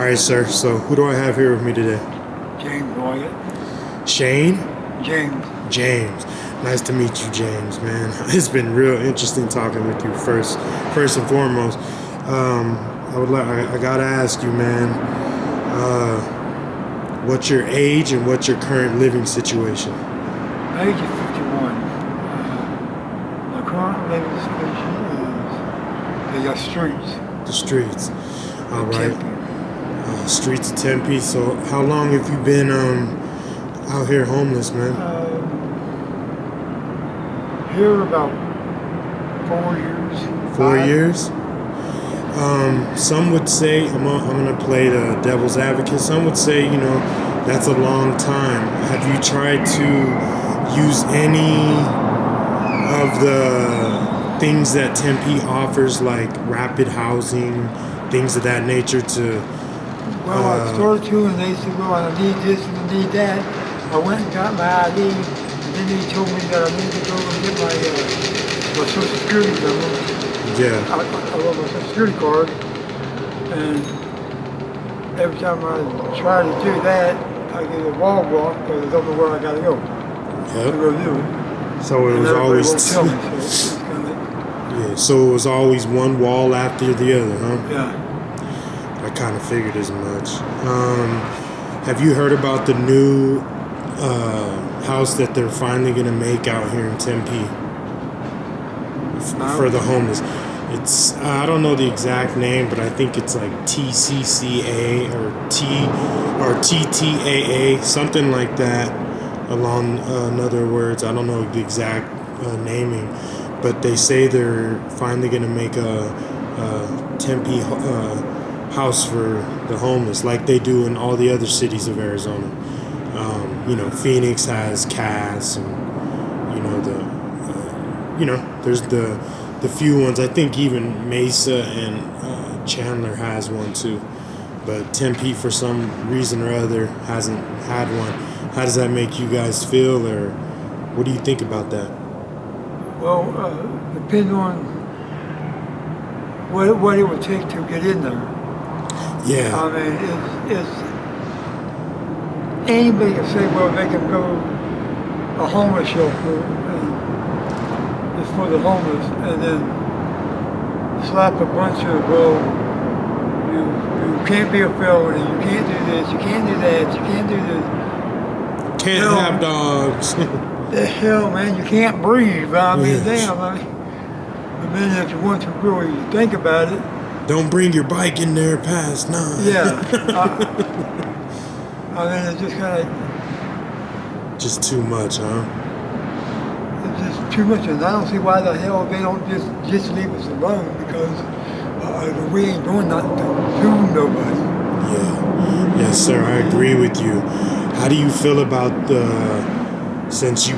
right, sir. So who do I have here with me today? James Wyatt. Shane? James. James. Nice to meet you, James, man. It's been real interesting talking with you first and foremost. I gotta ask you, man, what's your age and what's your current living situation? My age is 51. My current living situation is the streets. The streets. All right. Tempe. Streets of Tempe. So how long have you been out here homeless, man? Here about 4 years. 4 years? Some would say, I'm gonna play the devil's advocate. Some would say, that's a long time. Have you tried to use any of the things that Tempe offers, like rapid housing, things of that nature to... Well, I started to, and they said, well, I need this and I need that. I went and got my ID, and then they told me that I needed to go and get my Social Security number. Yeah. I love my Social Security card, and every time I try to do that, I get a wall block because I don't know where I got to go. Yep. To go do it. So it And was everybody always... won't tell me, so it's kind of... Yeah, so it was always one wall after the other, huh? Yeah. I kind of figured as much. Have you heard about the new house that they're finally going to make out here in Tempe for the homeless? It's I don't know the exact name, but I think it's like TCCA or TTAA, something like that. Along in other words, I don't know the exact naming, but they say they're finally going to make a Tempe house for the homeless, like they do in all the other cities of Arizona. Phoenix has CAS, and there's the few ones. I think even Mesa and Chandler has one too, but Tempe for some reason or other hasn't had one. How does that make you guys feel, or what do you think about that? Well, depending on what it would take to get in there. Yeah. I mean, it's anybody can say, well, they can go a homeless shelter and it's for the homeless, and then slap a bunch of, well, you can't be a felony, you can't do this, you can't do that, you can't do this. Can't have dogs. The hell, man, you can't breathe. I mean, Yes. damn. But then if you want to really think about it. Don't bring your bike in there past 9. Yeah. I mean, it's just kind of. Just too much, huh? It's just too much, and I don't see why the hell they don't just leave us alone, because we ain't doing nothing to nobody. Yeah. Yes, sir. I agree with you. How do you feel about since you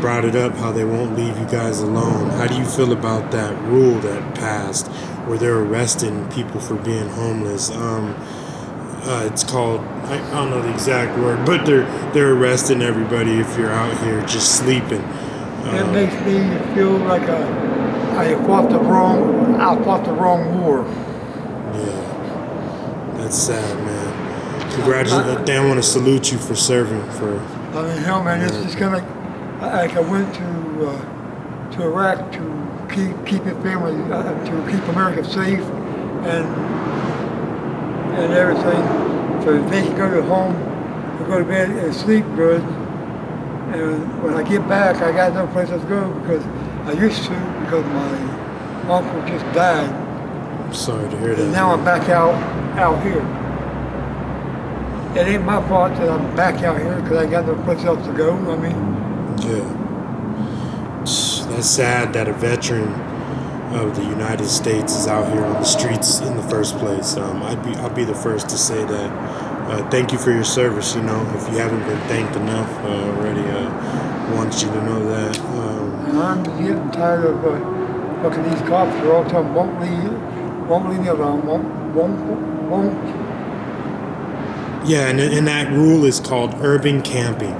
brought it up, how they won't leave you guys alone? How do you feel about that rule that passed where they're arresting people for being homeless? It's called, I don't know the exact word, but they're arresting everybody if you're out here just sleeping. It makes me feel like I fought the wrong war. Yeah, that's sad, man. Congratulations! I want to salute you for serving for. I mean, hell, man, it's just kind of like I went to Iraq to keep it family, to keep America safe and everything, so they can go to home, go to bed and sleep good. And when I get back, I got no place else to go, because I used to, because my uncle just died. I'm sorry to hear that. And now I'm back out here. It ain't my fault that I'm back out here, because I got no place else to go. I mean, yeah, that's sad that a veteran of the United States is out here on the streets in the first place. I'll be the first to say that. Thank you for your service. If you haven't been thanked enough already, I want you to know that. and I'm getting tired of fucking these cops are all the time won't leave me alone, won't. Yeah, and that rule is called urban camping.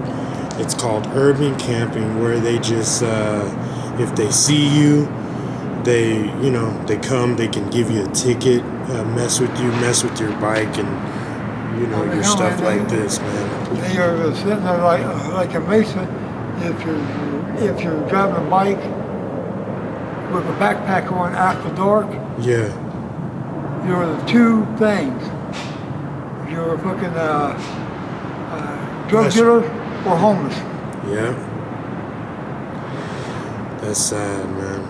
It's called urban camping, where they just, if they see you, they come, they can give you a ticket, mess with your bike, and you know, your stuff like this, man. They are sitting there like a Mesa. If you're driving a bike with a backpack on after dark, Yeah. you're the two things. You're a fucking drug dealer or homeless. Yeah. That's sad, man.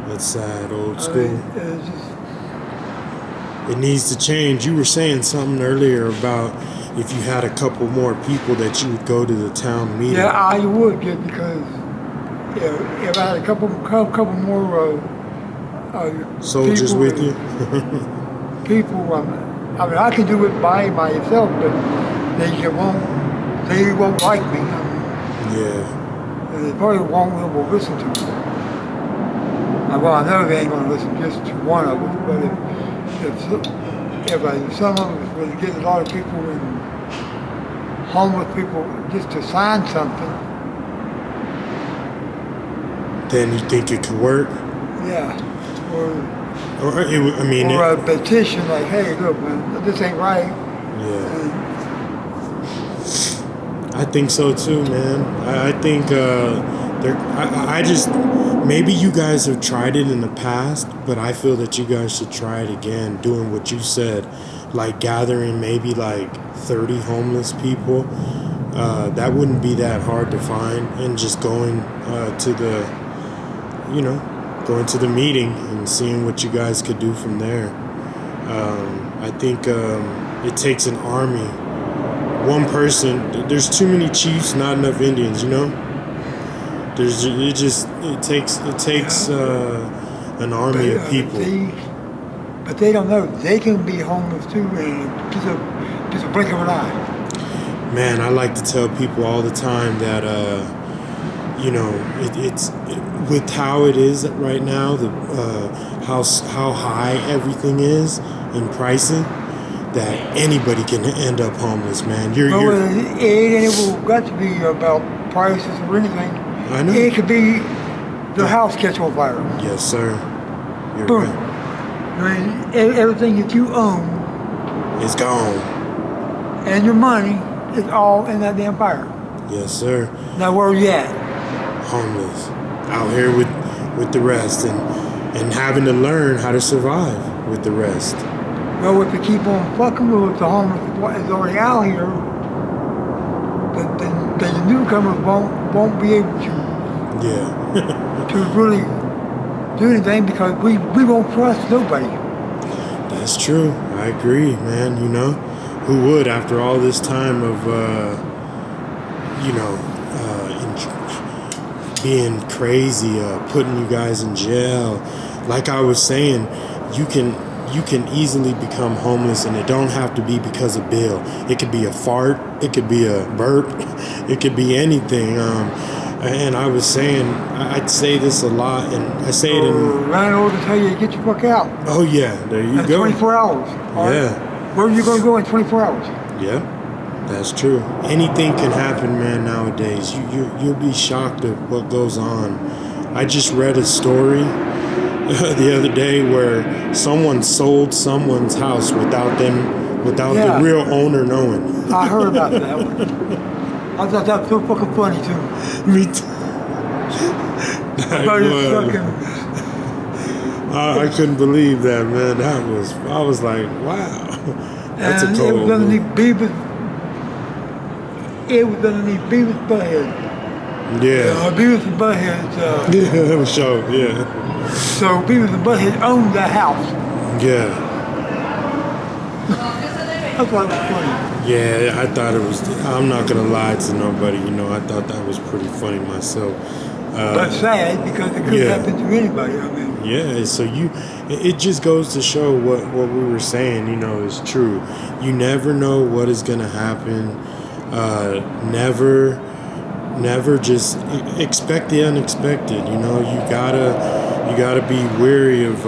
That's sad, old school. It's just, It needs to change. You were saying something earlier about if you had a couple more people that you would go to the town meeting. yeah, I would get because if I had a couple more Soldiers people, with you. people, I mean, I can do it by myself, but they won't like me. I mean, Yeah. and they probably won't will listen to me. Well, I know they ain't gonna listen just to one of us, but if some of us would get a lot of people and homeless people just to sign something, Then you think it could work? yeah, Or or a petition like, hey, look, man, this ain't right. Yeah. And I think so too, man. I think I just, maybe you guys have tried it in the past, but I feel that you guys should try it again, doing what you said, like gathering maybe like 30 homeless people. That wouldn't be that hard to find, and just going to the, going to the meeting and seeing what you guys could do from there. I think it takes an army. One person, there's too many chiefs, not enough Indians, you know? It takes an army of people. But they don't know they can be homeless too, and just a blink of an eye. Man, I like to tell people all the time that it's with how it is right now, how high everything is in pricing, that anybody can end up homeless, man. It ain't got to be about prices or anything. I know. It could be the house catch on fire. Yes, sir. You're Boom. right. I mean, everything that you own It's gone. and your money is all in that damn fire. Yes, sir. Now where are you at? Homeless. Out here with the rest and having to learn how to survive with the rest. Well, if you keep on fucking with the homeless is already out here, then the newcomers won't be able to to really do anything because we won't trust nobody. That's true. I agree, man. Who would after all this time of being crazy, putting you guys in jail? Like I was saying, you can easily become homeless, and it don't have to be because of bail. It could be a fart, it could be a burp, it could be anything. And I was saying, I'd say this a lot, and I say it in... Landlord will tell you to get your fuck out. Oh yeah, there you go. 24 hours. Yeah. Where are you going to go in 24 hours? Yeah, that's true. Anything can happen, man, nowadays. You'll be shocked at what goes on. I just read a story the other day where someone sold someone's house without the real owner knowing. I heard about that one. I thought that was so fucking funny too. Me too. I couldn't believe that, man. I was like, wow. That's a cold. It was underneath Beavis Butthead. Yeah. Beavis and Butthead. Yeah, that was show. Yeah. So Beavis and Butthead owned that house. Yeah. That's why it was funny. Yeah, I thought it was. I'm not gonna lie to nobody. I thought that was pretty funny myself. But sad because it could happen to anybody. I mean. Yeah. So it just goes to show what we were saying. Is true. You never know what is gonna happen. Never just expect the unexpected. You gotta be wary of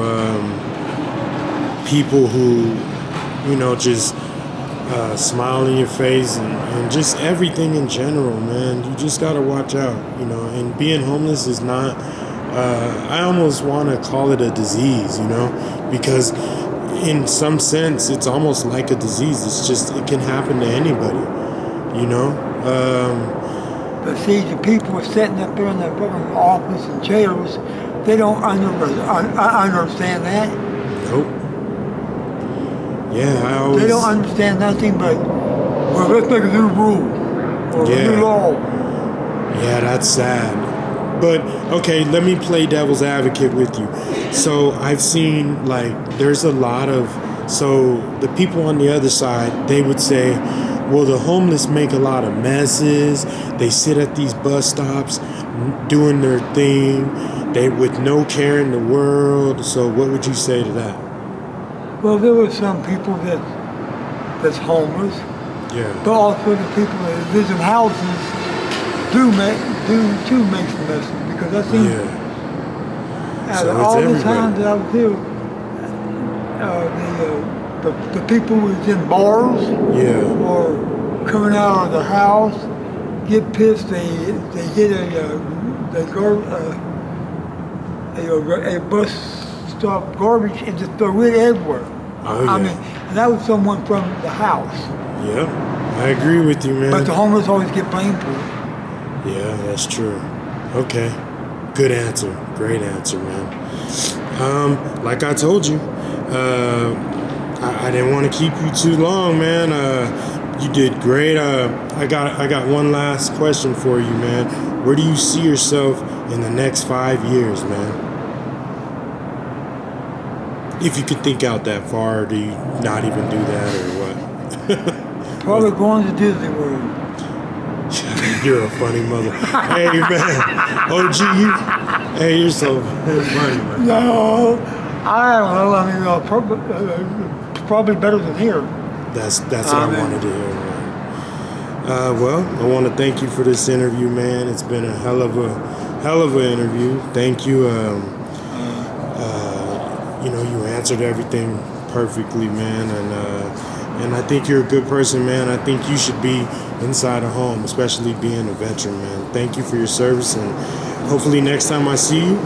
people who just smile in your face and just everything in general, man. You just gotta watch out. And being homeless is not. I almost want to call it a disease. Because in some sense, it's almost like a disease. It's just, it can happen to anybody, you know? But see, the people sitting up there in the fucking office and chairs, they don't understand that. Nope. Yeah, I always... They don't understand nothing but, well, let's make a new rule or a new law. Yeah, that's sad. But, okay, let me play devil's advocate with you. So I've seen, like, there's a lot of... So the people on the other side, they would say, well, the homeless make a lot of messes. They sit at these bus stops doing their thing. They with no care in the world. So what would you say to that? Well, there were some people that's homeless. Yeah. But also the people that live in houses do make some messes, because I think out of all the times that I was here, the people who was in bars or coming out of the house get pissed. They get a bus stop garbage and just throw it everywhere. I mean, and that was someone from the house. Yeah, I agree with you, man. But the homeless always get blamed for it. Yeah, that's true. Okay. Good answer. Great answer, man. Like I told you, I didn't want to keep you too long, man. You did great. I got one last question for you, man. Where do you see yourself in the next 5 years, man? If you could think out that far, or do you not even do that, or what? Probably going to Disney World. You're a funny mother. Hey, man. OG, you're so funny, man. No, I don't know. I mean, probably better than here. That's what I wanted to hear, man. Well, I want to thank you for this interview, man. It's been a hell of an interview. Thank you. You answered everything perfectly, man, and I think you're a good person, man. I think you should be inside a home, especially being a veteran, man. Thank you for your service, and hopefully next time I see you,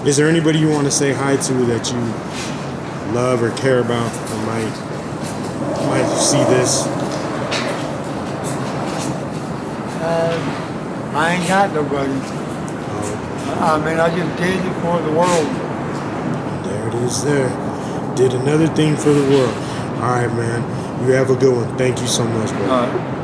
is there anybody you want to say hi to that you love or care about that might see this? I ain't got nobody. I mean, I just did it for the world. There it is there. Did another thing for the world. All right, man. You have a good one. Thank you so much, bro. All right.